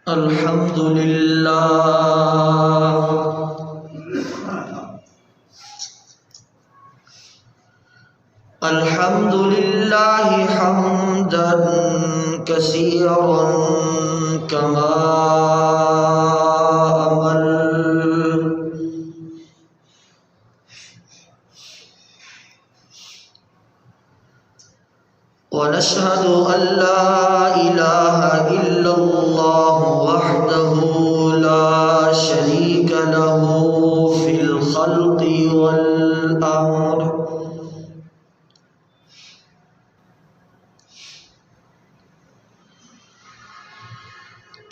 الحمد لله الحمد لله حمدا كثيرا كما أمر ونشهد أن لا إله إلا الله وحده لا شريك له في الخلق والأمر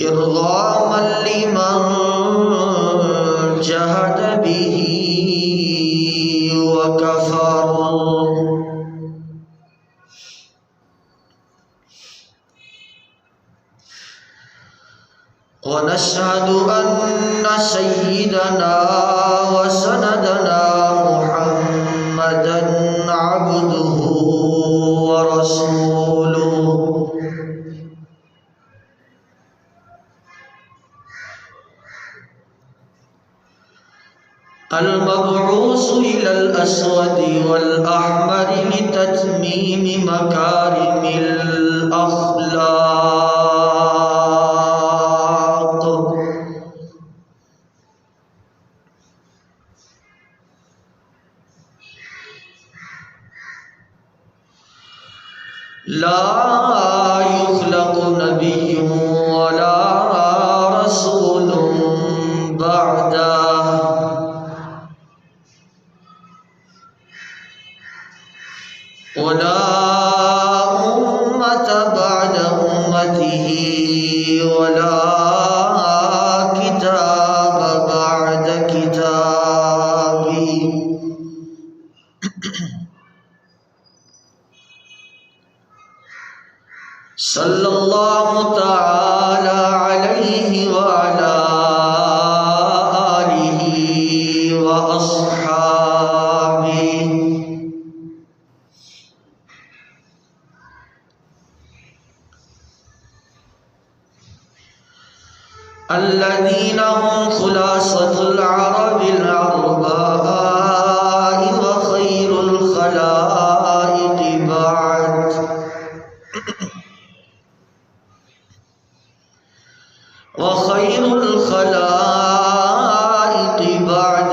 إرغاما لمن جهد به وكفر ونشهد أن سيدنا وسندنا محمدا عبده ورسوله المبعوث إلى الأسود والأحمر لتتميم مكارم الأخلاق لا يخلق نبي ولا رسول بعده ولا أمة بعد أمته ولا كتاب بعد كتابه صلى الله تعالى عليه وعلى آله وأصحابه الذين هم خلاصة العرب العرباء وخير الخلائق بعد وخير الخلائق بعد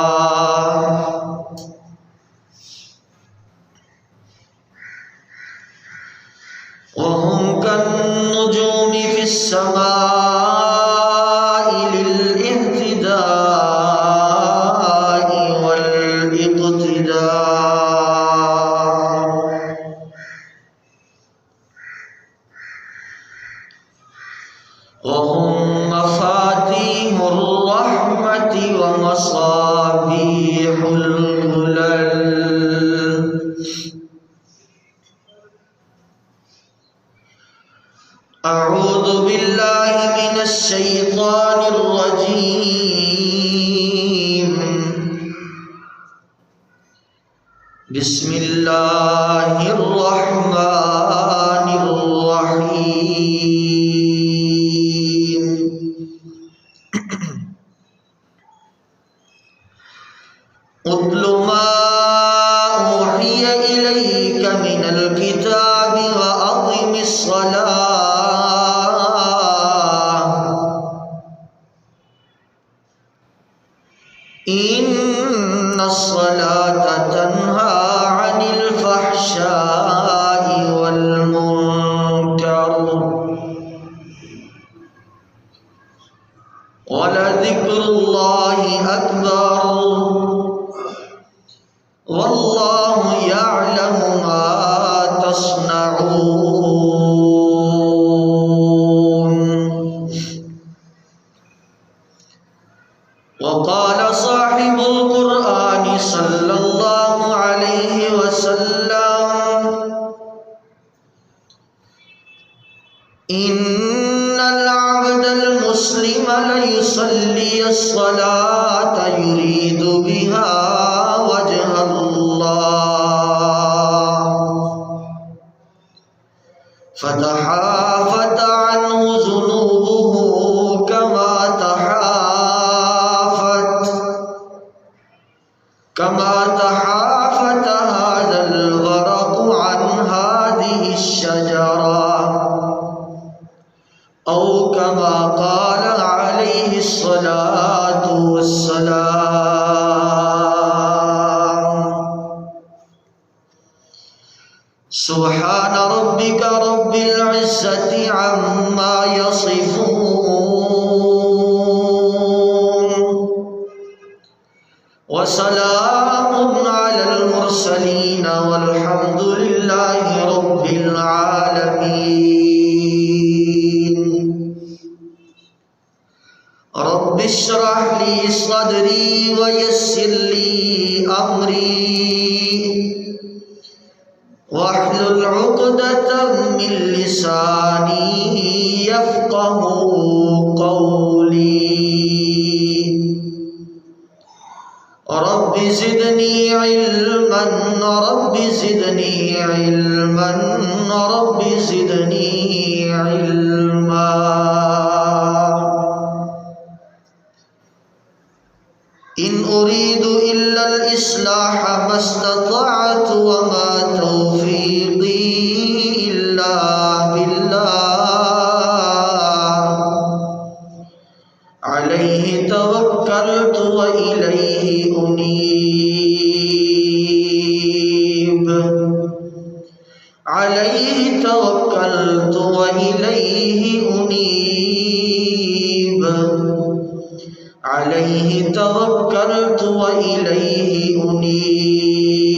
الأنبياء وهم كالنجوم في السماء للاهتداء والاقتداء وهم مفاتيح الرحمة ومصابيح الهلال أعوذ بالله من الشيطان الرجيم بسم الله الرحمن الرحيم اتل ما أوحي إليك من الكتاب وأقم الصلاة إن الصلاة تنهى عن الفحشاء والمنكر ولذكر الله أكبر والله يعلم ما تصنعون وقال صاحب القرآن صلى الله عليه وسلم إن العبد المسلم ليصلي الصلاة يريد بها وجه الله كما تحافت هذا الورق عن هذه الشجرة أو كما قال عليه الصلاة والسلام. سبحان ربك رب العزة عما يصفون وسلام على المرسلين والحمد لله رب العالمين. رب اشرح لي صدري ويسر لي أمري واحلل عقدة من لساني يفقه قولي. رب زدني علما رب زدني علما رب زدني علما. إن أريد إلا الإصلاح ما استطعت وما توفيقي إلا بالله عليه توكلت وإليه أنيب. عليه توكلت وإليه أنيب. عليه توكلت وإليه أنيب.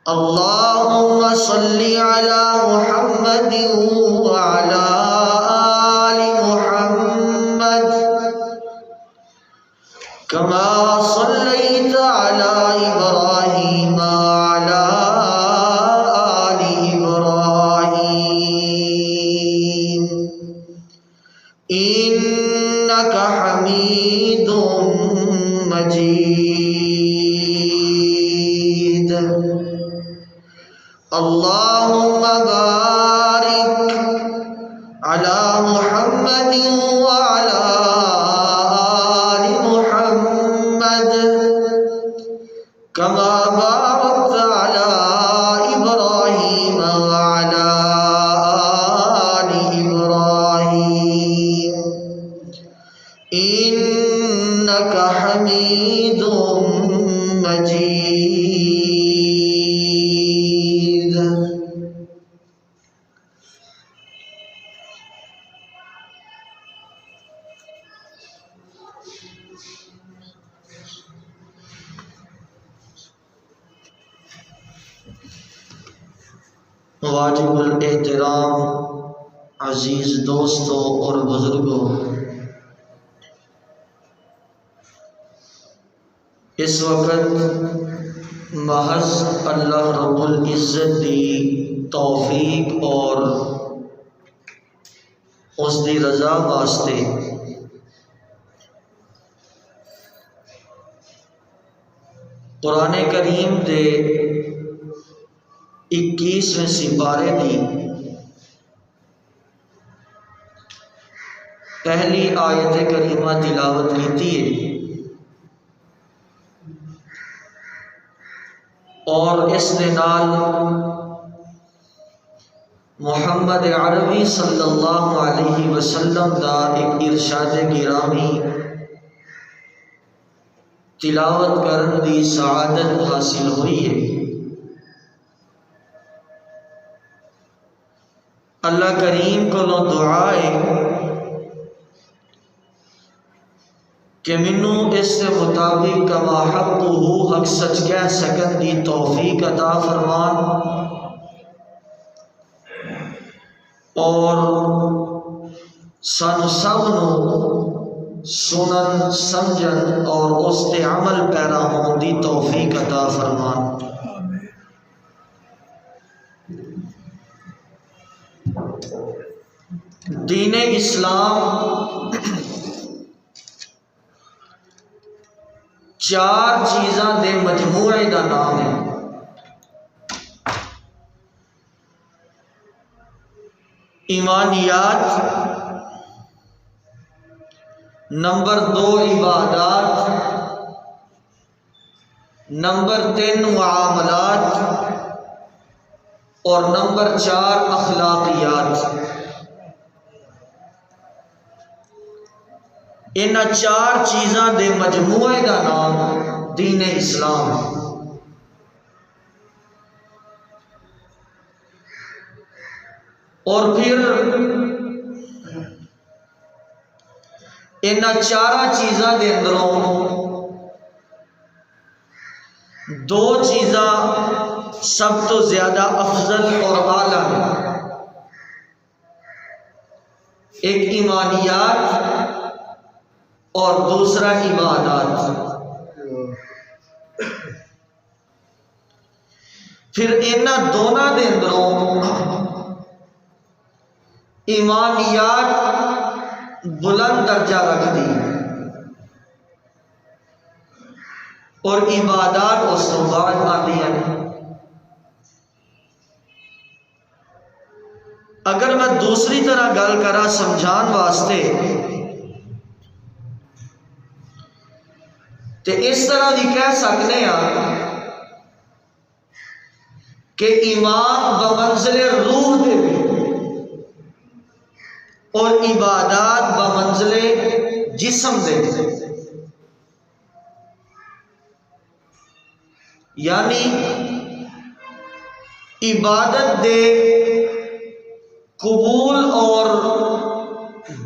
اللهم صل على محمد وعلى آل محمد كما صليت على إبراهيم وعلى آل إبراهيم إنك حميد مجيد. اللهم بارك على محمد وعلى آل محمد كما باركت على إبراهيم وعلى آل إبراهيم إنك حميد مجيد. واجب الاحترام عزیز دوستوں اور بزرگوں، اس وقت محض اللہ رب العزت دی توفیق اور اس دی رضا واسطے قرآن کریم دے 21ویں سپارے دی پہلی آیت کریمہ تلاوت کیتی ہے، اور اس دے نال محمد عربی صلی اللہ علیہ وسلم دا ایک ارشاد گرامی تلاوت کرن دی سعادت حاصل ہوئی ہے۔ اللہ کریم کو دعا ہے کہ منو اس سے مطابق کما حق حق سچ کہہ سکن دی توفیق عطا فرمان، اور سن سب نو سنن سمجھن اور اس تے عمل پیرا ہون دی توفیق عطا فرمان۔ دین اسلام چار چیزاں دے مجموعے دا نام ہے۔ ایمانیات، نمبر 2 عبادات، نمبر 3 معاملات، اور نمبر 4 اخلاقیات۔ ان 4 چیزاں دے مجموعے دا نام دین اسلام۔ اور پھر ان 4 چیزاں دے اندروں 2 چیزاں سب تو زیادہ افضل اور اعلیٰ ہیں، ایک ایمانیات اور دوسرا عبادات۔ پھر انہاں دونوں دے اندروں ایمانیات بلند درجہ رکھ دی اور عبادات اس تو بعد آتی ہیں۔ اگر میں دوسری طرح گل کرا سمجھان واسطے تے اس طرح بھی کہہ سکتے ہیں کہ ایمان بمنزل روح دے بھی اور عبادات بمنزل جسم دے، یعنی عبادت دے قبول اور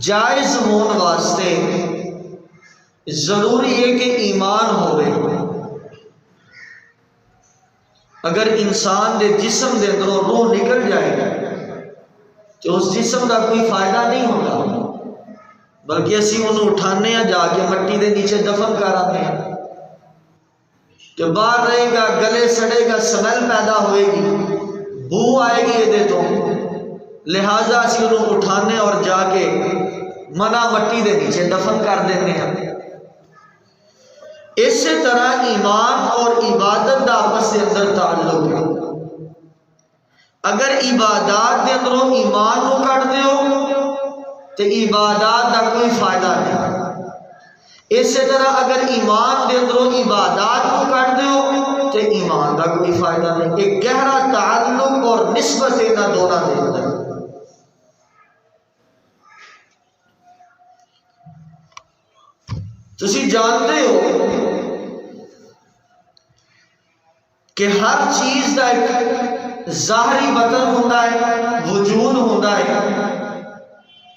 جائز ہون واسطے ضروری ہے کہ ایمان ہوئے۔ اگر انسان دے جسم دے اندروں روح نکل جائے تو اس جسم کا کوئی فائدہ نہیں ہوتا، بلکہ اسی انہوں اٹھانے ہیں جا کے مٹی دے نیچے دفن کر آتے ہیں کہ باہر رہے گا، گلے سڑے گا، سمیل پیدا ہوئے گی، بو آئے گی یہ دے تو، لہٰذا اسی انہوں اٹھانے اور جا کے منا مٹی دے نیچے دفن کر دیتے ہیں۔ اسی طرح ایمان اور عبادت دا آپس کے اندر تعلق ہے۔ اگر عبادات دے اندروں ایمان کو کٹ دیو تو عبادات دا کوئی فائدہ نہیں، اسی طرح اگر ایمان دے اندروں عبادات کو کٹ دیو تو ایمان دا کوئی فائدہ نہیں۔ ایک گہرا تعلق اور نسبت انہاں دونوں دے اندر۔ تسی جانتے ہو کہ ہر چیز دا ایک ظاہری بطن ہوتا ہے، وجود ہوتا ہے،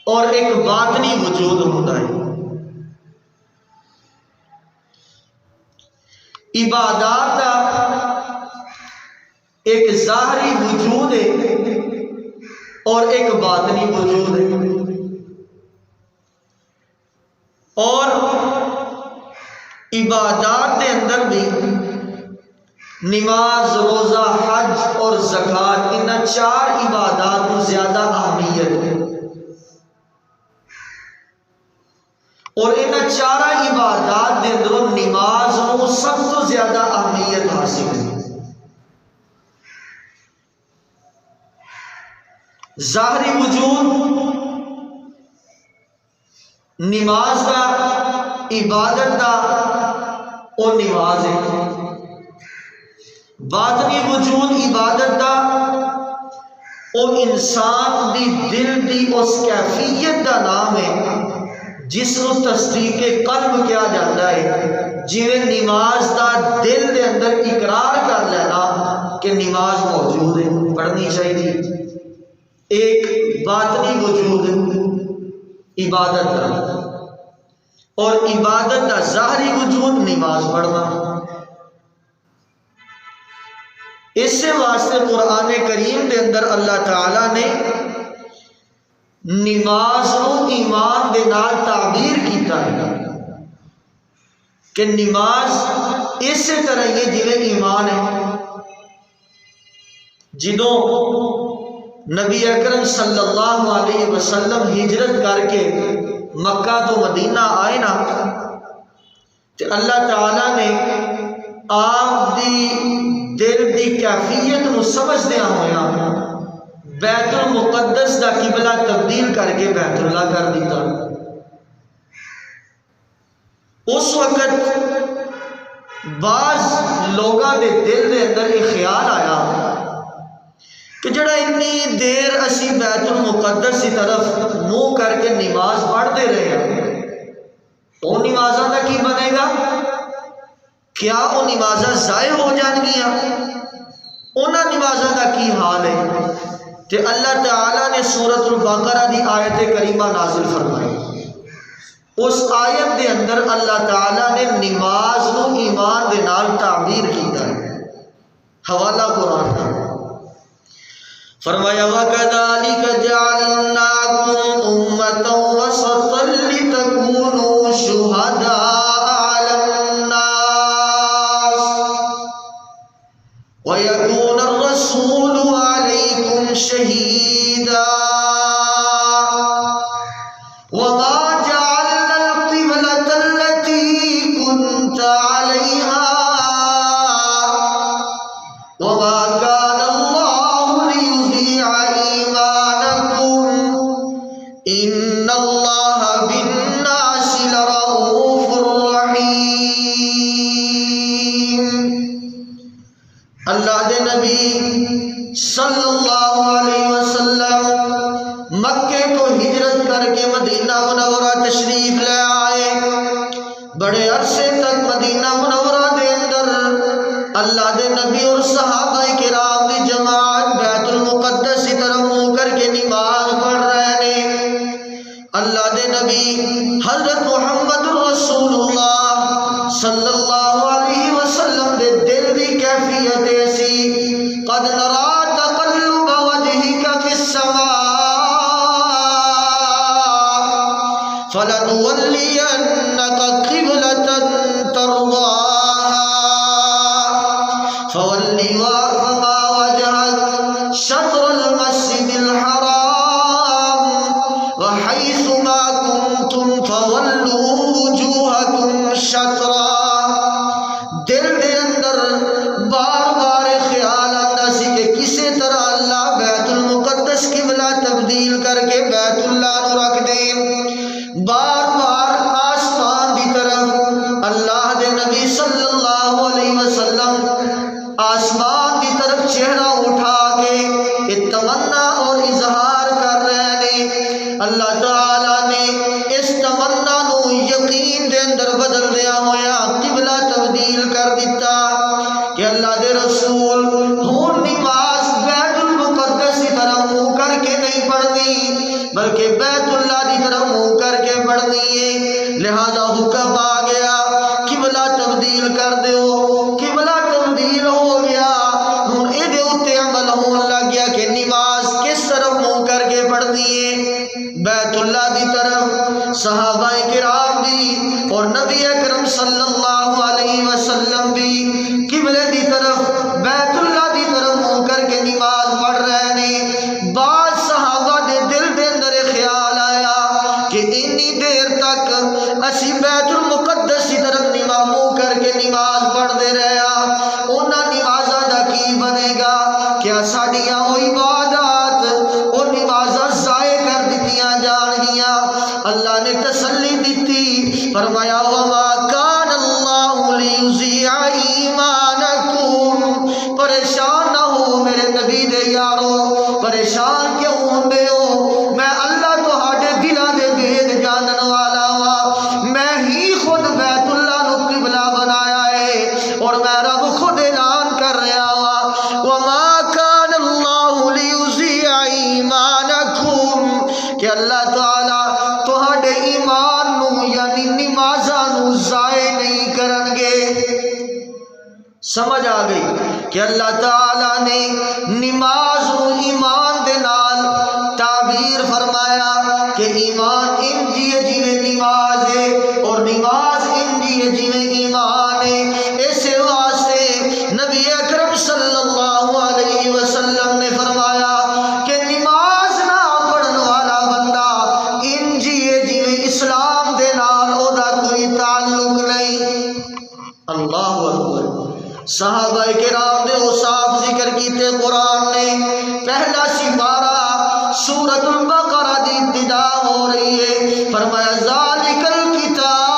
اور ایک باطنی وجود ہوتا ہے۔ عبادات دا ایک ظاہری وجود ہے اور ایک باطنی وجود ہے، اور عبادات دے اندر بھی نماز، روزہ، حج اور زکوٰۃ، ان 4 عبادات کو زیادہ اہمیت ہے، اور ان 4 عبادات دے اندر نماز کو سب تو زیادہ اہمیت حاصل ہے۔ ظاہری وجود نماز دا، عبادت دا اور نماز ہے، باطنی وجود عبادت دا او انسان دی دل دی اس کیفیت دا نام ہے جس کو تصدیق قلب کیا جاتا ہے، جویں نماز دا دل دے اندر اقرار کر لینا کہ نماز موجود ہے، پڑھنی چاہیے۔ ایک باطنی وجود عبادت دا، اور عبادت دا ظاہری وجود نماز پڑھنا۔ اس سے واسطے قرآن کریم دے اندر اللہ تعالیٰ نے نماز کو ایمان دے نال تعبیر کیتا ہے کہ نماز اسی طرح یہ جویں ایمان ہے۔ جدوں نبی اکرم صلی اللہ علیہ وسلم ہجرت کر کے مکہ تو مدینہ آئے نا، تو اللہ تعالیٰ نے آپ دی دل دی کیفیت کو سمجھدیا ہویا بیت المقدس دا قبلہ تبدیل کر کے بیت اللہ کر دیتا، اس وقت بعض لوگوں کے دل کے اندر یہ خیال آیا کہ جڑا اتنی دیر اسی بیت المقدس کی طرف منہ کر کے نماز پڑھتے رہے ہیں، وہ نمازاں کا کی بنے گا؟ کیا وہ نمازاں ضائع ہو جان گیا؟ انہاں نمازاں کا کی حال ہے؟ کہ اللہ تعالیٰ نے سورۃ البقرہ دی آیت کریمہ نازل فرمائی۔ اس آیت دے اندر اللہ تعالیٰ نے نماز نو ایمان دے نال تعبیر کیتا ہے۔ حوالہ قرآن کا فرمایا وَكَذَلِكَ جَعَلْنَاكُمْ أُمَّةً وَسَطًا لِتَكُونُوا شُهَدَاءَ عَلَى النَّاسِ وَيَكُونَ الرَّسُولُ عَلَيْكُمْ شَهِيدًا وَمَا جَعَلْنَا الْقِبْلَةَ الَّتِي كُنْتَ عَلَيْهَا وَمَا كَانَ اللَّهُ لِيُضِيعَ إِيمَانَكُمْ إِنَّ اللَّهَ بِالنَّاسِ لَرَءُوفٌ رَحِيمٌ۔ اللہ دے نبی صلی اللہ علیہ وسلم مکے کو ہجرت کر کے مدینہ منورہ تشریف لے آئے۔ بڑے عرصے تک مدینہ منورہ دے اندر اللہ دے نبی اور صحابہ کرام دی جماعت بیت المقدس کی طرف منہ کر کے نماز پڑھ رہے ہیں۔ اللہ دے نبی حضرت محمد رسول اللہ صلی اللہ علیہ وسلم دے دل دی کیفیت ایسی قد نرا تقلب وجهك في السماء فلنولينك قبلة ترضاها فول وجهك شطر المسجد الحرام وحيث ما كنتم فولوا وجوهكم شطرا۔ دل دے اندر بار بار خیال آتا سی کہ کسی طرح اللہ بیت المقدس قبلہ تبدیل کر کے بیت اللہ نو رکھ دیں۔ بار بار آسمان دی طرف اللہ دے نبی صلی اللہ علیہ وسلم آسمان دی طرف چہرہ اٹھا کے یہ تمنا اور اظہار کر رہے ہیں۔ اللہ تعالیٰ نے اس تمنا نو یقین دے اندر بدل دیا ہویا قبلہ تبدیل کر دیتا کہ اللہ دے رسول ہون نماز بیت المقدس کی طرف منہ کر کے نہیں پڑھنی بلکہ بیت اللہ کی طرف منہ کر کے پڑھنی ہے۔ لہذا حکم آ گیا قبلہ تبدیل کر دیو۔ قبلہ تبدیل ہو گیا، ہن ایدے اوتے عمل ہون لگ گیا کہ نماز کس طرف منہ کر کے پڑھنی ہے؟ بیت اللہ دی طرف۔ صحابہ کرام بھی اور نبی اکرم صلی اللہ علیہ وسلم بھی قبلے دی طرف بیت اللہ دی طرف منہ کر کے نماز پڑھ رہے ہیں۔ بعض صحابہ دے دل دے اندر خیال آیا کہ اتنی دیر تک اسی بیت المقدس کی طرف منہ کر کے نماز پڑھتے رہے انہاں نمازاں دا کی بنے گا؟ کیا ساڈیاں وہ عبادات وہ نمازاں ضائع کر دتیاں جان گیاں؟ اللہ نے تسلی دیتی، فرمایا وما کان اللہ لیضیع ایمانکم۔ پریشان نہ ہو میرے نبی دے یارو، پریشان کیوں ہوندے ہو؟ میں اللہ تہاڈے دلاں دے بھید جانن والا وا، میں ہی خود بیت اللہ نو قبلہ بنایا ہے اور میں رب خود اعلان کر رہا وا وما کان اللہ لیضیع ایمانکم کہ اللہ تعالی تہاڈے ایمان نو یعنی نمازاں نو ضائع نہیں کرن گے۔ سمجھ آ گئی کہ اللہ تعالیٰ نے نماز نو ایمان دے نال تعبیر فرمایا کہ ایمان ان جیے جیویں نماز ہے اور نماز ان جیے جیویں ایمان ہے۔ اس واسطے نبی اکرم صلی اللہ علیہ وسلم نے فرمایا کہ نماز نہ پڑھن والا بندہ ان جیے جیویں اسلام دے نال او دا کوئی تعلق نہیں۔ اللہ اکبر۔ صحابہ کرام نے صاف ذکر کیتے قرآن نے پہلا سپارہ سورۃ البقرہ دی ابتدا ہو رہی ہے، فرمایا ذالک الکتاب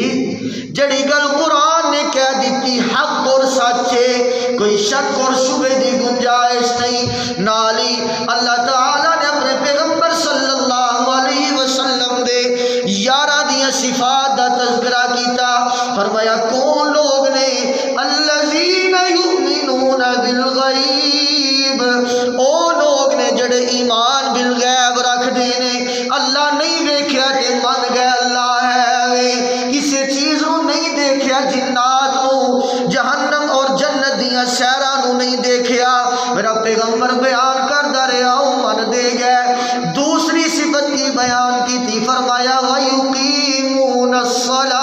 جی جڑی گل قرآن نے کہہ دیتی حق اور سچے، کوئی شک اور شبہ دی گنجائش نہیں۔ نالی اللہ تعالیٰ نے اپنے پیغمبر صلی اللہ علیہ وسلم دے 11 دیاں صفات دا تذکرہ کیتا، فرمایا کون لوگ نے الذین یؤمنون بالغیب، او لوگ نے جڑے ایمان بالغیب رکھ دینے، اللہ نہیں دیکھیا تے من گئے اللہ ہے، کسی چیز نو نہیں دیکھیا، جنات نو، جہنم اور جنت دیاں سیراں نو نہیں دیکھیا، میرا پیغمبر بیان کردا رہیا او من دے گئے۔ دوسری صفت کی بیان کی تھی، فرمایا وَيُقِيمُونَ الصَّلَاةَ،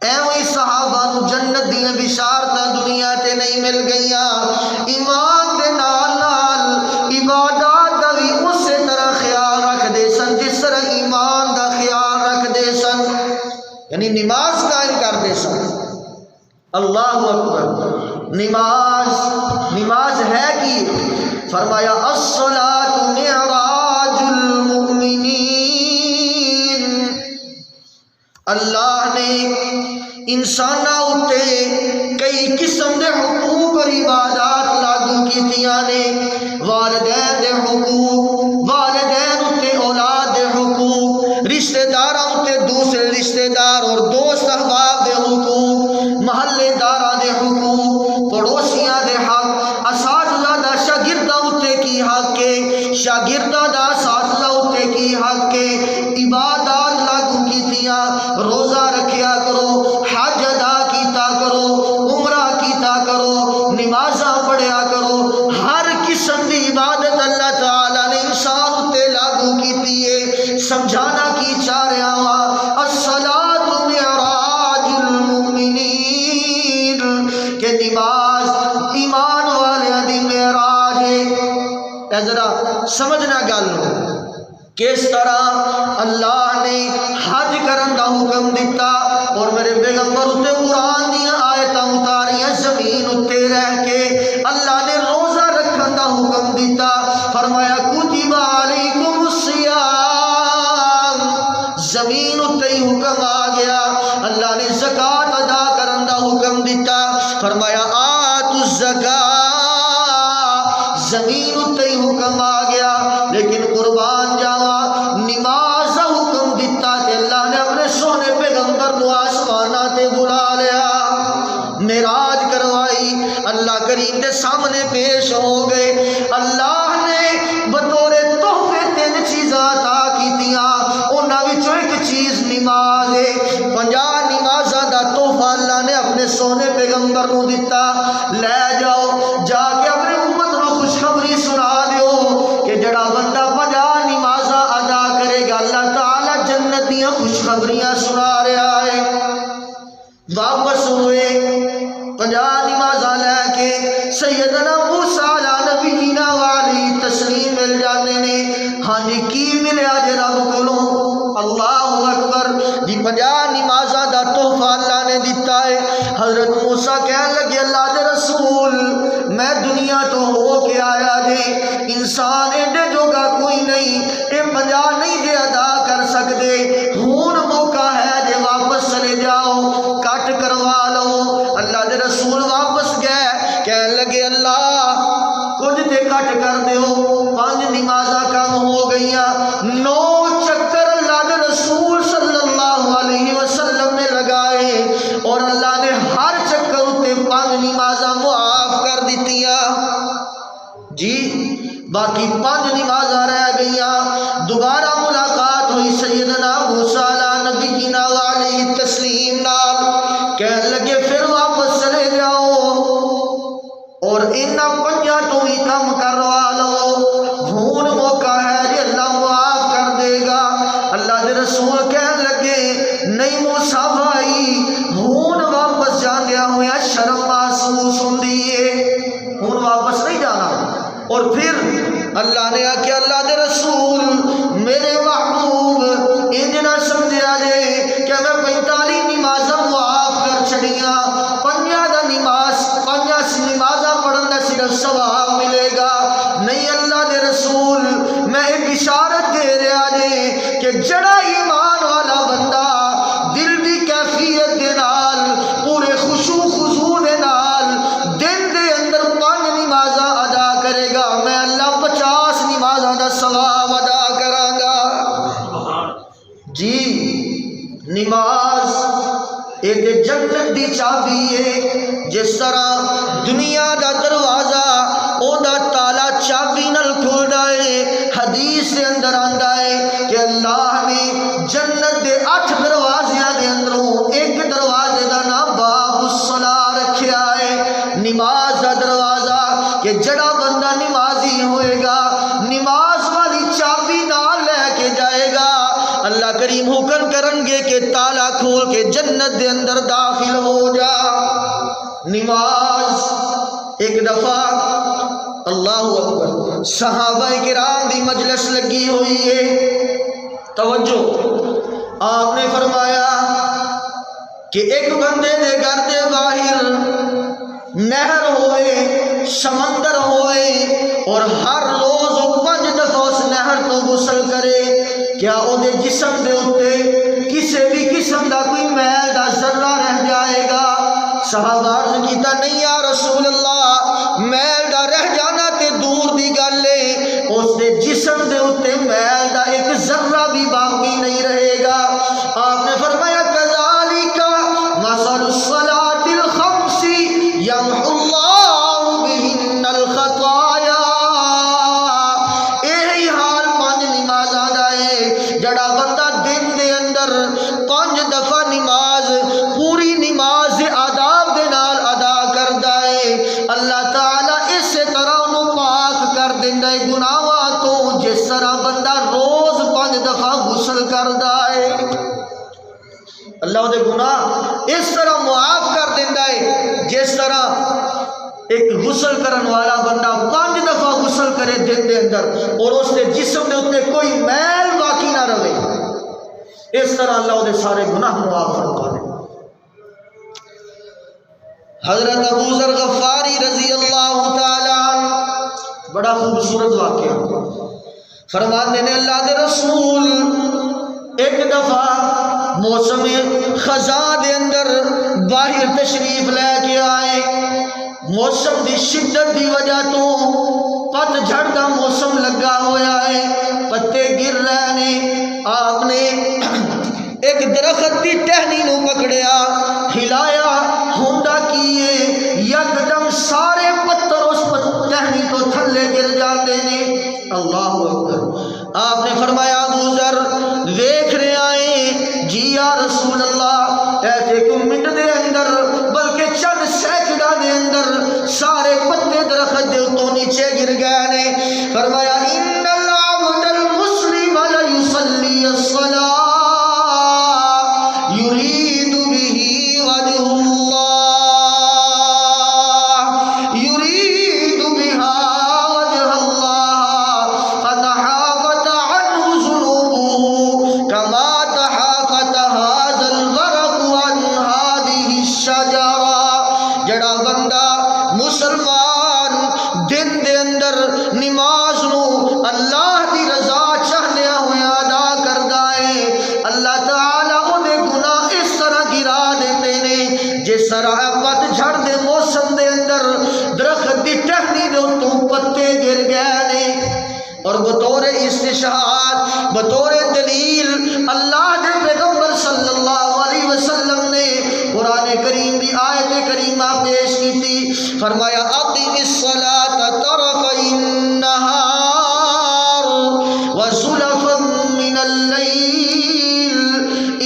ایویں صحابہ نو جنت دیاں بشارتاں دنیا تے نہیں مل گئیاں، ایمان دے نال نال عبادات دا بھی اسی طرح خیال رکھ دے سن جس طرح ایمان دا خیال رکھ دے سن، یعنی نماز قائم کر دے سن۔ اللہ اکبر، نماز ہے کی؟ فرمایا الصلاۃ معراج المؤمنین، اللہ نے انساناں اتے کئی قسم دے حقوق اور عبادات لاگو کیتیاں نے، والدین دے حقوق، والدین اتے اولاد دے حقوق، رشتہ داراں اتے دوسرے رشتہ دار اور دوست احباب دے حقوق، محلے داراں دے حقوق، پڑوسیاں دے حق، اساتذہ دا شاگرداں اتے کی حق ہے، شاگرداں دا اساتذہ اتے کی حق ہے، عبادات لاگو کیتیاں، روزہ رکھیا کرو، حج ادا کیتا کرو، عمرہ کیتا کرو، نمازاں پڑھیا کرو، ہر قسم دی عبادت اللہ تعالیٰ نے انسان اتے لاگو کیتی ہے۔ سمجھانا کی چاہ رہا ہوا الصلاۃ معراج المؤمنین، کہ نماز ایمان والے دی معراج ہے۔ ذرا سمجھنا گل کس طرح اللہ نے حج کرن دا حکم دیتا اور میرے پیغمبر اتے قرآن دیاں آیتاں اتاریاں، زمین اتے رہ کے اللہ نے روزہ رکھن دا حکم دیتا، فرمایا کتب علیکم الصیام، زمین اتے ہی حکم آ گیا۔ اللہ نے زکوٰۃ ادا کرن دا حکم دیتا، فرمایا آتوا الزکاۃ، زمین اتے ہی حکم آ گیا۔ لیکن قربان جاوا نماز دا حکم دیتا تے اللہ نے اپنے سونے پیغمبر نو آسماناں تے بلا لیا، معراج کروائی، اللہ کریم دے سامنے پیش ہو گئے۔ اللہ نے بطور تحفے 3 چیزاں عطا کیتیاں، انہاں وچوں ایک چیز نماز ہے۔ 50 نمازاں دا تحفہ اللہ نے اپنے سونے پیغمبر نو دیتا، لے جاؤ جا کے اپنی امت نو خوشخبری سنا دیو کہ جڑا بندہ 50 نمازاں ادا کرے گا اللہ تعالیٰ جنت دیاں خوشخبریاں سنا رہا ہے۔ واپس ہوئے 50 نمازاں لے کے سیدنا موسیٰ علیہ نبینا والی تسلیم مل جانے نے، ہاں جی کی ملیا جے رب کولوں؟ اللہ اکبر جی 50 نمازاں دا تحفہ اللہ نے دیتا ہے۔ حضرت موسیٰ کہنے لگے اللہ دے رسول میں دنیا تو ہو کے آیا جے، انسان ایڈے جوگا کوئی نہیں، اے 50 نہیں جے ادا کر سکتے، ہون موقع ہے جے واپس چلے جاؤ کٹ کروا لو۔ اللہ دے رسول واپس گئے، کہنے لگے اللہ کچھ تے کٹ کر دیو، 5 نمازاں کم ہو گئیاں، 9 چکر اللہ دے رسول صلی اللہ علیہ وسلم نے لگائے اور اللہ نے ہر چکر اتے 5 نمازاں معاف کر دیتیاں جی، باقی 5 نمازاں رہ گئیاں۔ دوبارہ ملاقات ہوئی سیدنا موسیٰ علیہ نبینا علیہ تسلیم نال، کہنے لگے پھر واپس چلے جاؤ اور ان 5 تو ہی کم کروا لو، ہون موقع ہے جی اللہ معاف کر دے گا۔ اللہ دے رسول کہنے لگے نہیں موسیٰ بھائی، ہون واپس جاندیا ہویا شرم محسوس ہوندی ہے، ہون واپس نہیں جانا۔ اور پھر اللہ نے آکے اللہ دے رسول میرے محبوب انج نہ سمجھا جے کہ میں 45 نمازاں معاف کر چھڑیاں، 5 دا نماز 5 نمازاں پڑھن دا صرف ثواب ملے گا، نہیں اللہ دے رسول میں ایک بشارت دے رہا جے کہ جڑا ایمان نماز ایک جنت دی چابی ہے، جس طرح دنیا دا دروازہ او دا تالا چابی نال کھلدا ہے۔ حدیث سے اندر آندا ہے کہ اللہ نے جنت دے 8 دروازیاں دے اندروں ایک دروازے دا نام باب الصلاۃ رکھیا ہے، نماز دا دروازہ، کہ جڑا بندہ نمازی ہوئے گا نماز والی چابی نال لے کے جائے گا، اللہ کریم حکم کرن گے کہ تالا کھول کے جنت دے اندر داخل ہو جا۔ نماز ایک دفعہ اللہ اکبر صحابہ کرام دی مجلس لگی ہوئی ہے، توجہ، آپ نے فرمایا کہ ایک بندے دے گھر دے باہر نہر ہوئے، سمندر ہوئے، اور ہر روز وہ 5 دفعہ اس نہر تو غسل کرے، کیا او دے جسم دے اتے کسی بھی قسم دا کوئی میل دا ذرہ رہ جائے گا؟ صحابہ عرض کیتا نہیں یا رسول اللہ، میل دا رہ جانا تے دور دی گل ہے، اس دے جسم دے اتے میل دا ایک ذرہ بھی باقی نہیں رہے گا۔ آپ نے فرمایا کذالک مثل الصلاۃ الخمس یمحو اللہ بہن الخطایا، یہی حال 5 نمازاں دا ہے، جڑا بندہ دن دے اندر 5 دفعہ نماز پوری نماز آداب دے نال ادا کردا ہے، اللہ تعالیٰ اسی طرح انہوں پاک کر دیندا ہے گناہاں تو، جس طرح بندہ روز 5 دفعہ غسل کردا ہے، اللہ دے گناہ اس طرح معاف کر دیندا ہے جس طرح ایک غسل کرن والا بندہ 5 دفعہ غسل کرے دن دے اندر اور اس دے جسم دے اوتے کوئی میل باقی نہ رہے، اس طرح اللہ دے سارے گناہ معاف فرما دے۔ حضرت ابو ذر غفاری رضی اللہ تعالی عنہ، بڑا خوبصورت واقعہ، فرماتے ہیں اللہ دے رسول ایک دفعہ موسم خزاں دے اندر باہر تشریف لے کے آئے، موسم دی شدت دی وجہ تو پت جھڑ دا موسم لگا ہوا ہے، پتے گر رہے نے، آپ نے ایک درخت دی ٹہنی نو پکڑیا، ہلایا، ہوندا کیے، یکدم سارے پتھر اس ٹہنی تو تھلے گر جاتے نے، اللہ اکبر۔ آپ نے فرمایا ابو ذر دیکھ رہے آئے جی یا رسول اللہ، ایسے کو منٹ دے اندر بلکہ چند سیکنڈا دے اندر سارے پتے درخت دے تو نیچے گر گئے نے، فرمایا ان العبد المسلم لیصلی الصلاۃ یرید به وجہ اللہ یرید بها وجہ اللہ قد حاقت عنہ ذنوبہ کما تحاقت هذا الورق عن هذه الشجرہ۔ جڑا بندہ مسلمان دن دے اندر نماز نو اللہ دی رضا چاہنے ہوئے ادا کردا ہے، اللہ تعالیٰ او دے گناہ اس طرح گرا دیندے نے جس طرح پت جھڑ دے موسم دے اندر درخت دی ٹہنی دے تو پتے گر گئے نے۔ اور بطور استشہاد، بطور دلیل، اللہ دے پیغمبر صلی اللہ علیہ وسلم نے قرآن کریم دی آیت کریمہ پیش کی تھی، فرمایا اقیم الصلاۃ طرفی النہار وزلفا من اللیل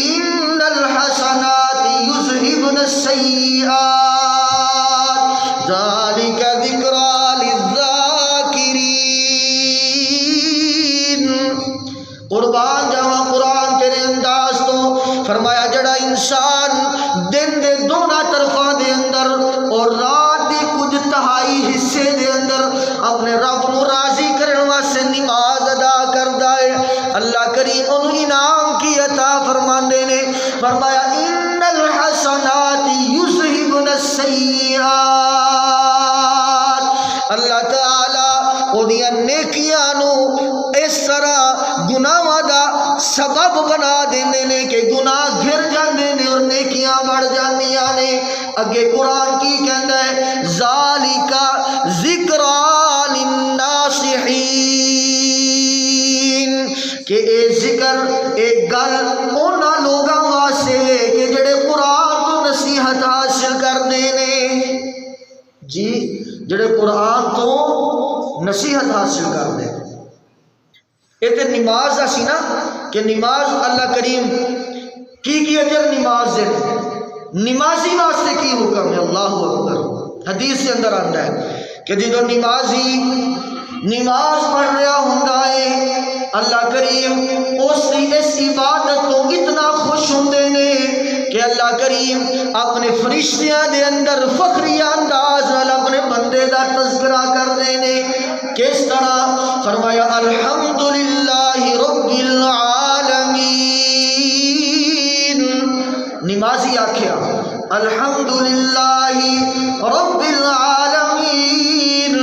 ان الحسنات یذہبن السیئات ذالک ذکریٰ للذاکرین۔ قربان جاواں قرآن تیرے انداز تو، فرمایا جڑا انسان دن دے دونوں طرفاں دے اندر اور رات دی کچھ تہائی حصے دے اندر اپنے رب نو راضی کرن واسطے نماز ادا کردا ہے، اللہ کریم انہوں انعام کی عطا فرماندے نے، فرمایا ان الحسنات یذہبن السیئات، اللہ تعالیٰ اودیاں نیکیاں نو اس طرح گناہاں دا سبب بنا دیندے نے کہ گناہ گر جاندے نے اور نیکیاں بڑھ جاندیاں نے۔ اگے قرآن کی کہندا ہے ذالک ذکریٰ للناصحین، کہ اے ذکر، اے گل انہاں جڑے قرآن تو نصیحت حاصل کر دے. یہ تو نماز دا سی نا کہ نماز اللہ کریم کی اجر نماز دے. نمازی واسطے کی حکم ہے؟ اللہ اکبر. حدیث کے اندر آتا ہے کہ جدو نمازی نماز پڑھ رہا ہوندا ہے اللہ کریم اس عبادت تو اتنا خوش ہوندے نے کہ اللہ کریم اپنے فرشتیاں دے اندر فخری انداز نال اپنے بندے دا تذکرہ کرتے ہیں. کس طرح؟ فرمایا الحمدللہ رب العالمین. نمازی آکھیا الحمدللہ رب العالمین.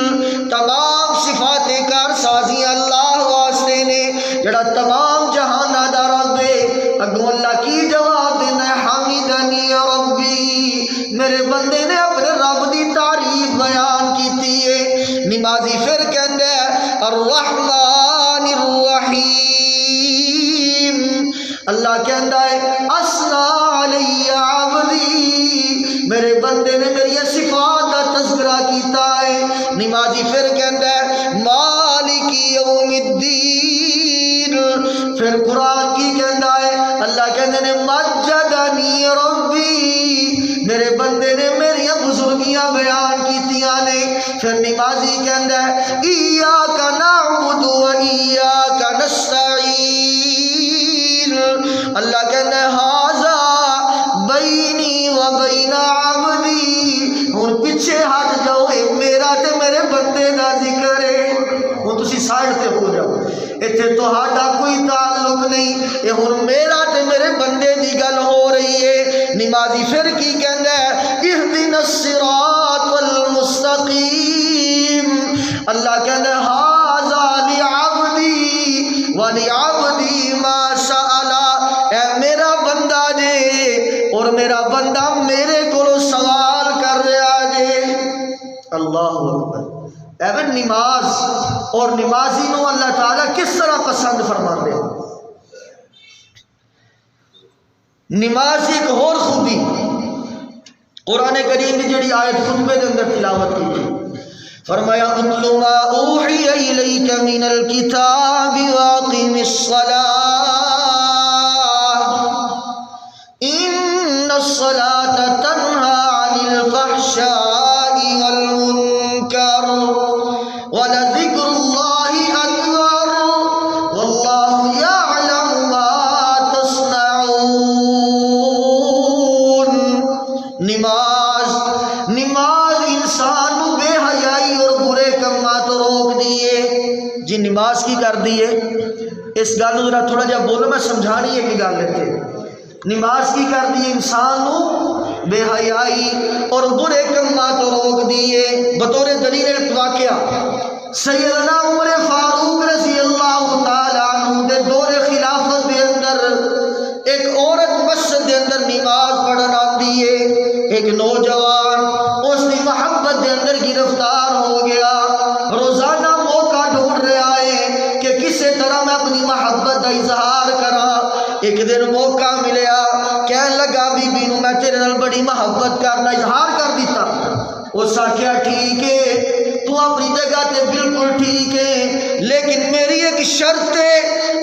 تمام صفات کارسازیاں اللہ واسطے نے جڑا تمام جہانہ دا رب ہے. اگوں اللہ کی جواب دینا ہے حمیدنی ربی. میرے بندے نے اپنے رب دی تعریف بیان کیتی ہے. نمازی پھر کہندا ہے الرحمن الرحیم. اللہ کہندا ہے اسنا علی عبدی. میرے بندے نے میری صفات کا تذکرہ کیتا ہے. نمازی پھر کہندا ہے مالک یوم الدین. پھر قرآن کی کہندا ہے اللہ کہندے نے مجدنی ربی. میرے بندے نے میری بزرگیاں بیان کیتیاں نے. پھر نمازی کہندا ہے ایاک نعبد و ایاک نستعین. اللہ کہندا ہے ھذا بینی و بین عبدی. ہن پیچھے ہٹ جاؤ، اے میرا تے میرے بندے دا ذکر ہے. ہن تسی سائڈ تے ہو جاؤ، ایتھے تہاڈا کوئی تعلق نہیں، اے ہن میرا تے میرے بندے دی گل ہو رہی ہے. نمازی پھر کی کہندا ہے اہدنا الصراط المستقیم. اللہ کہندا ہے ھذا لعبدی ولعبدی ما سأل. اے میرا بندہ جے اور میرا بندہ میرے کو سوال کر رہا جے. اللہ اکبر. اے نماز اور نمازی نو اللہ تعالیٰ کس طرح پسند فرماتے ہیں. نماز کی ایک اور خوبی قرآن کریم کی جڑی آیت خطبے کے اندر تلاوت کی تھی، فرمایا اتل ما اوحی الیک من الکتاب واقم الصلاۃ ان الصلاۃ تنہی عن الفحشاء والمنکر ولذکر اللہ اکبر واللہ یعلم ما تصنعون. نماز انسان کو بے حیائی اور برے کاموں تو روک دیے. جی نماز کی کر دیے اس گل ذرا تھوڑا جہا بولو، میں سمجھانی ہے کہ گل لیتے. نماز کی کر دیے انسان کو بے حیائی اور برے کاموں تو روک دیے. بطور دلیل واقعہ سیدنا عمر فاروق رضی اللہ تعالی عنہ دے دور خلافت دے اندر ایک عورت مسجد دے اندر نماز پڑھن آتی ہے. ایک نوجوان اس کی محبت دے اندر گرفتار ہو گیا. روزانہ موقع ڈھونڈ رہا ہے کہ کسی طرح میں اپنی محبت کا اظہار کراں. ایک دن موقع ملیا، کہنے لگا بی بی نو میں تیرے نال بڑی محبت کرنا اظہار کر دیتا. اس آخیا ٹھیک ہے تو اپنی جگہ تے بالکل ٹھیک ہے، لیکن میری ایک شرط ہے،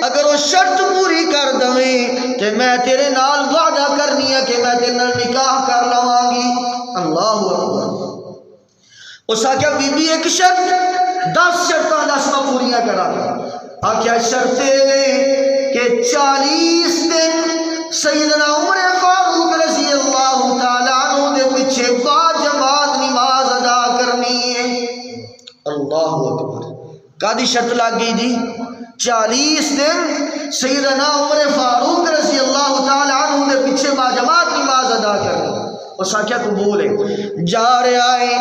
اگر وہ شرط پوری کر دویں کہ میں تیرے نال وعدہ کرنی ہے کہ میں تیرے نال نکاح کر لواں گی. اللہ اکبر. اس آخیا بی بی ایک شرط 10 شرطاں 10 میں پوریاں کرا. آخیا شرط کہ 40 دن سیدنا عمر فاروق رضی اللہ تعالیٰ عنہ دے پیچھے با جماعت نماز ادا کرنی ہے. اللہ اکبر. کادی شرط لگ گئی جی؟ 40 دن سیدنا عمر فاروق رضی اللہ تعالیٰ عنہ دے پیچھے با جماعت نماز ادا کرنی. اس آخیا قبول ہے. جا رہا ہے،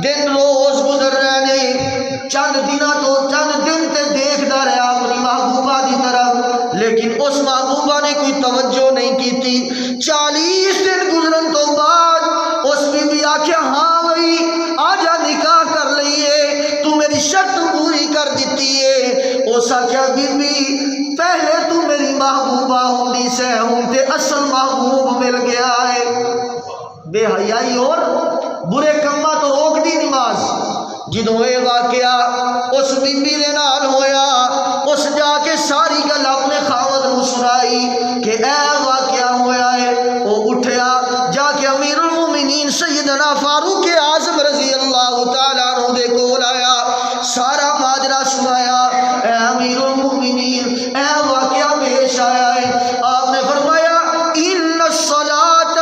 دن روز گزر رہے ہیں، چند دن تے دیکھتا رہا اپنی محبوبہ دی طرف، لیکن اس محبوبہ نے کوئی توجہ نہیں کی تھی. 40 دن گزرن تو بعد اس بی بی آخیا ہاں بھائی آجا نکاح کر لئیے، تو میری شرط پوری کر دیتی ہے. اس آخیا بی بی پہلے تو میری محبوبہ ہوندی سے ہوں تے اصل محبوب مل گیا ہے. بے حیائی اور برے کاموں تو روک دی نماز. جدوں یہ واقعہ اس بی بی دے نال ہویا، اس جا کے ساری گل اپنے خاوند نو سنائی کہ اے واقعہ ہویا ہے۔ وہ اٹھیا جا کے امیر المومنین سیدنا فاروق اعظم رضی اللہ تعالیٰ عنہ دے کول آیا، سارا ماجرا سنایا۔ اے امیر المومنین اے واقعہ پیش آیا ہے۔ آپ نے فرمایا ان الصلاۃ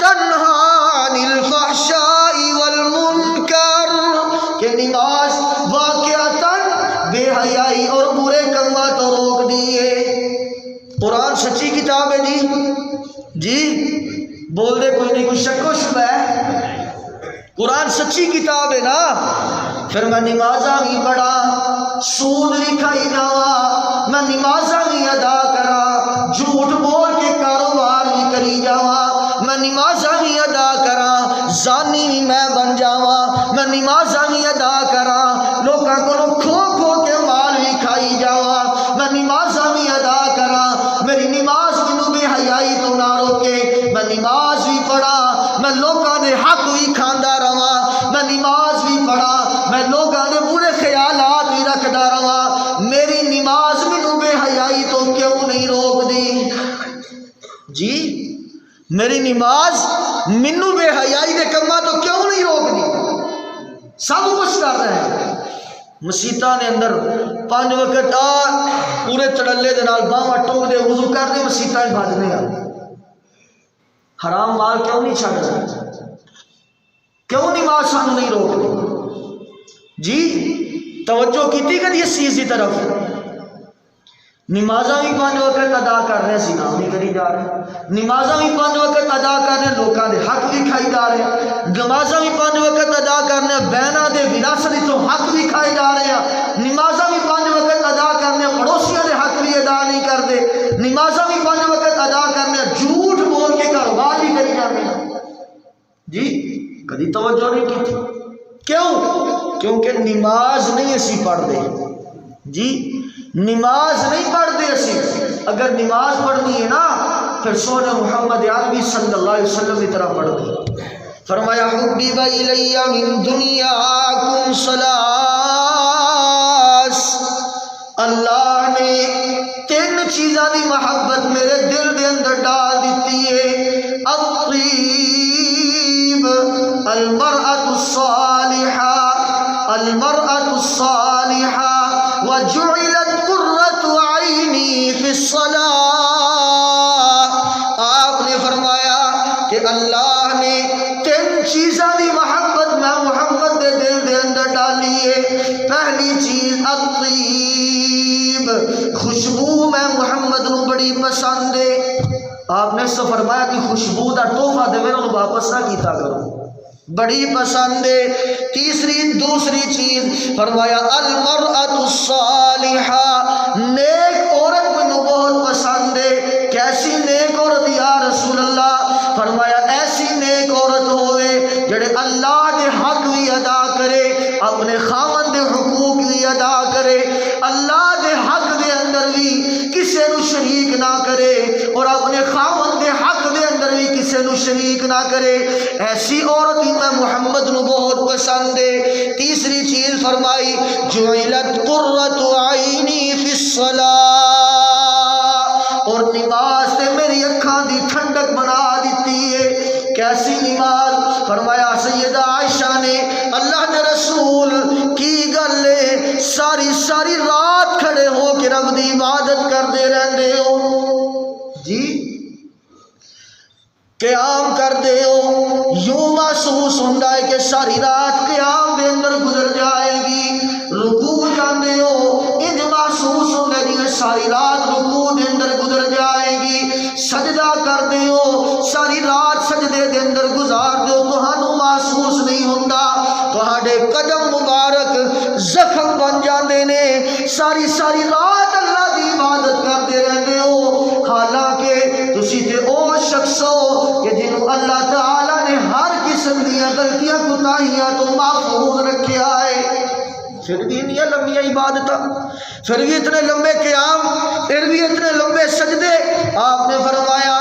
تنہا عن الفحشاء والمنکر، کہ نماز واقعتاً بے حیائی اور برے کاموں تو روک دیے۔ قرآن سچی کتاب ہے جی بول دے کوئی نہیں، کوئی شک و شبہ ہے؟ قرآن سچی کتاب ہے نا؟ پھر میں نمازاں بھی پڑھا، سود بھی کھائی جاواں، میں نمازاں بھی ادا کراں، جھوٹ بول کے کاروبار بھی کری جاواں، میں نمازاں بھی ادا کراں، زانی بھی میں بن جاواں، میں نمازاں بھی ادا کراں، لوکاں کولوں کھو کھو کے مال بھی کھائی جاواں، میں نمازاں بھی ادا کراں، میری نماز مینوں بے حیائی تو نہ روکے، میں نماز بھی پڑھا، میں لوکاں دے حق بھی کھاندا رہواں، میں نماز بھی پڑھا، میں لوکاں دے برے خیالات بھی رکھدا رہواں، میری نماز مینوں بے حیائی تو کیوں نہیں روک دی؟ جی میری نماز مینوں بے حیائی دے کماں تو کیوں نہیں روک دی؟ سب کچھ کر رہے ہیں، مسیتاں دے اندر 5 وقت پورے چڑلے دے نال باواں ٹوک دے وضو کر دے مسیتاں بھجنے آ، حرام مال کیوں نہیں چھڈ رہے؟ کیوں نماز سانوں نہیں روک رہی؟ جی توجہ کیتی کدی اس چیز کی طرف؟ نمازاں بھی 5 وقت ادا کر رہے ہیں، زنا بھی کری جا رہے ہیں، نمازاں بھی 5 وقت ادا کر رہے ہیں، لوکاں دے حق بھی کھائی جا رہے ہیں، نمازاں بھی 5 وقت ادا کر رہے ہیں، بہناں دے وراثت تو حق بھی کھائے جا رہے ہیں، نمازاں بھی 5 وقت ادا کر رہے ہیں، پڑوسیاں دے حق بھی ادا نہیں کرتے، نمازاں بھی 5 وقت ادا کر رہے ہیں، جھوٹ بول کے کاروبار بھی کری جا رہے ہیں۔ جی کدی توجہ نہیں کی تھی؟ کیوں؟ کیونکہ نماز نہیں اسی پڑھتے جی، نماز نہیں پڑھتے اسی۔ اگر نماز پڑھنی ہے نا پھر سونے محمد عربی صلی اللہ علیہ وسلم کی طرح پڑھنی۔ فرمایا حبب الی من دنیاکم ثلاث، اللہ نے 3 چیزاں دی محبت میرے دل دے اندر ڈال دیتی ہے، الطیب، المرأة الصالحہ، المرأة الصالحہ، وجعلت قرۃ عینی فی الصلاۃ۔ آپ نے فرمایا کہ اللہ نے 3 چیزاں دی محبت میں محمد دے دل دے اندر ڈالی ہے۔ پہلی چیز الطیب، خوشبو میں محمد نو بڑی پسند ہے۔ آپ نے سو فرمایا کہ خوشبو دا تحفہ دے میرے واپس نہ کیتا کرو، بڑی پسند ہے۔ دوسری چیز فرمایا المرأة الصالحہ، نیک عورت مجھے بہت پسند ہے۔ کیسی نیک عورت یا رسول اللہ؟ فرمایا ایسی نیک عورت ہوئے جڑے اللہ دے حق بھی ادا کرے، اپنے خاوند دے حقوق بھی ادا کرے، اللہ دے حق دے اندر بھی کسے نو شریک نہ کرے، اور اپنے خاوند دے حق دے اندر بھی کسے نو شریک نہ کرے، ایسی عورت ہی میں محمد نو بہت پسند ہے۔ تیسری چیز فرمائی جعلت قرۃ عینی فی الصلاۃ، اور نماز سے میری اکھاں دی ٹھنڈک بنا دیتی ہے۔ کیسی نماز؟ فرمایا سیدہ عائشہ نے اللہ کے رسول کی گل ہے ساری رات کھڑے ہو کے رب دی عبادت کرتے رہتے ہو جی، قیام کرتے ہو، یوں محسوس ہوتا ہے کہ ساری رات قیام دے اندر گزر جائے گی، رکوع جاندے ہو انج محسوس ہوتا ہے کہ ساری رات رکوع دے اندر گزر جائے گی، سجدہ کرتے ہو ساری رات سجدے دے اندر گزار دو، تہانوں محسوس نہیں ہوتا، تہاڈے قدم مبارک زخم بن جاندے نے، ساری رات اللہ دی عبادت کرتے رہتے ہو، حالانکہ تسی تے او شخص ہو کہ جنہوں اللہ تعالیٰ نے ہر قسم دیا غلطیاں کوتاہیاں تو محفوظ رکھیا ہے، پھر بھی اتنی لمبی عبادت، پھر بھی اتنے لمبے قیام، پھر بھی اتنے لمبے سجدے۔ آپ نے فرمایا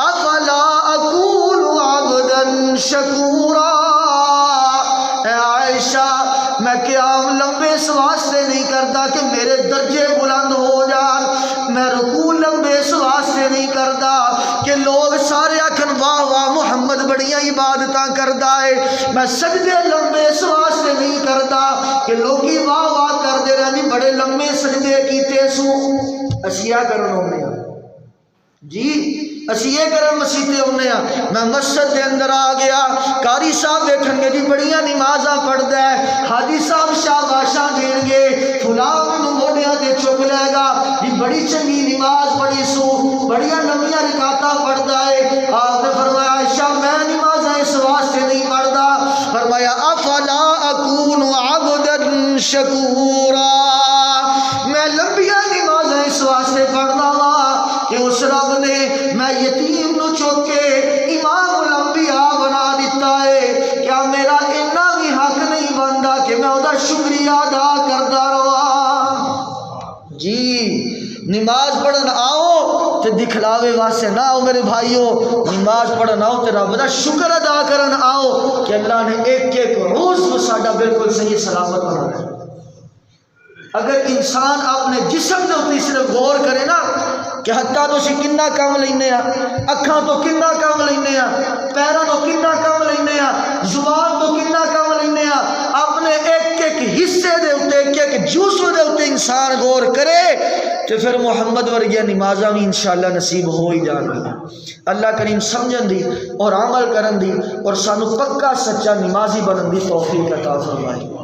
افلا اکون عبدا شکورا، اے عائشہ میں کیا کہ لوگ سارے آکھن واہ واہ محمد بڑیاں عبادتاں کردا ہے. میں سجدے لمبے اس واسطے نہیں کردا کہ لوگی واہ واہ کردے رہندی بڑے لمبے سجدے کیتے سو. اشیا کرن ہوندے ہیں جی، اسی یہ کرن مسیتے ہونے ہیں. میں مسجد دے اندر آ گیا، قاری صاحب دیکھن گے جی بڑیاں نمازاں پڑھدا ہے، حاجی صاحب شاباشاں دین گے، فلاں نو موڈیاں تے چک لے گا جی بڑی چنگی نماز پڑھی سو، بڑیاں لمبیاں رکعتاں پڑھدا ہے. آپ نے فرمایا عائشہ میں نمازاں اس واسطے نہیں پڑھدا، فرمایا افلا اکون عبدا شکورا، میں لمبیاں نمازاں اس واسطے پڑھدا وا کہ اس رب نے میں یتیم نو چک کے امام الانبیاء بنا دیتا ہے. کیا میرا اتنا بھی حق نہیں بنتا کہ میں وہ شکریہ ادا کرتا رہا؟ جی نماز پڑھن آؤ تو دکھلاوے واسطے نہ آؤ میرے بھائیوں، نماز پڑھن آؤ تو رب دا شکر ادا کرن آؤ کہ اللہ نے ایک ایک روز کو ساڈا بالکل صحیح سلامت بنایا. اگر انسان اپنے جسم کے اوپر صرف غور کرے نا کہ ہتھاں تو اسی کنا کام لینے ہاں، اکھاں تو کنا کام لینے ہاں، پیراں تو کنا کام لینے ہاں، زبان تو کنا کام لینے ہاں، اپنے ایک ایک حصے دے اوپر ایک ایک جزو دے اوپر انسان غور کرے تو پھر محمد ورگیاں نمازاں بھی انشاءاللہ نصیب ہو ہی جان گی. اللہ کریم سمجھن دی اور عمل کرن دی اور سانو پکا سچا نمازی بنن دی توفیق عطا فرمائے.